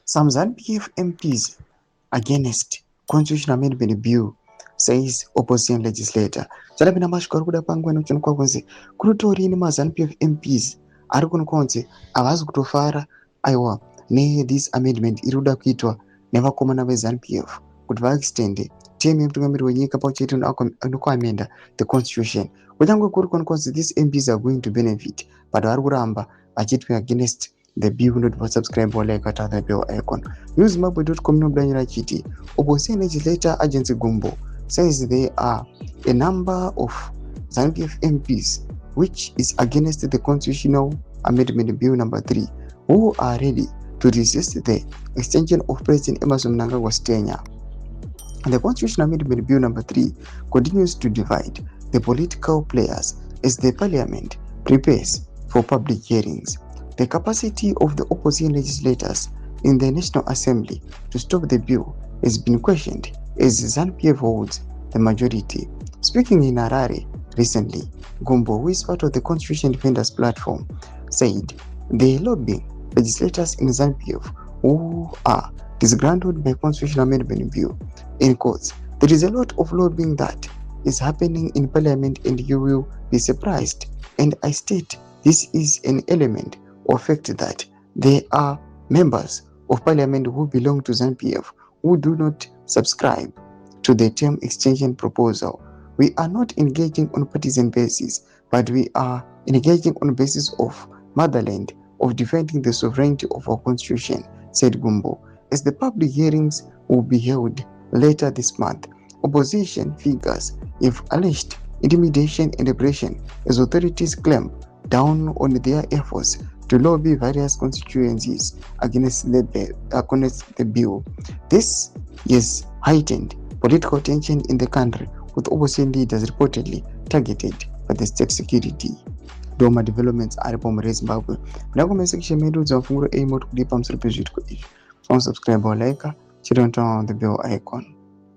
Some ZANU-PF MPs against constitutional amendment bill, says opposition legislator. Chalapina mashikari kuda pangwena kuchonekwa kunzi kurutori ni ZANU-PF MPs ari kunkonzi avazi kutofara aiwa ne this amendment iri kuda kuitwa nevakomana veZANU-PF kuti vaextende term yemutungamiri wenyika pamwechete nokuamenda the constitution. Kunyangwe kuri kunkonzi these MPs are going to benefit, but vari kuramba vachiti against the bill. Not subscribe or like the bell icon. NewZimbabwe.com nobudanyira chiti opposition legislator agency Gumbo says there are a number of ZANU-PF MPs which is against the constitutional amendment bill number 3 who are ready to resist the extension of President Mnangagwa's tenure. The constitutional amendment bill number 3 continues to divide the political players as the parliament prepares for public hearings. The capacity of the opposition legislators in the National Assembly to stop the bill has been questioned as ZANU-PF holds the majority. Speaking in Harare recently, Gumbo, who is part of the Constitution Defenders platform, said the lobbying legislators in ZANU-PF who are disgruntled by constitutional amendment bill. In quotes, there is a lot of lobbying that is happening in parliament and you will be surprised. And I state this is an element of fact that there are members of parliament who belong to ZANU-PF who do not subscribe to the term extension proposal. We are not engaging on partisan basis, but we are engaging on basis of motherland, of defending the sovereignty of our constitution, said Gumbo. As the public hearings will be held later this month, opposition figures have alleged intimidation and oppression as authorities clamp down on their efforts to lobby various constituencies against the bill. This has heightened political tension in the country, with opposition leaders reportedly targeted by the state security. Doma developments are from Zimbabwe. Mnangagwa section medu za mfungulo aim kulipa msuru pezitko. Subscribe or like, turn on the bell icon.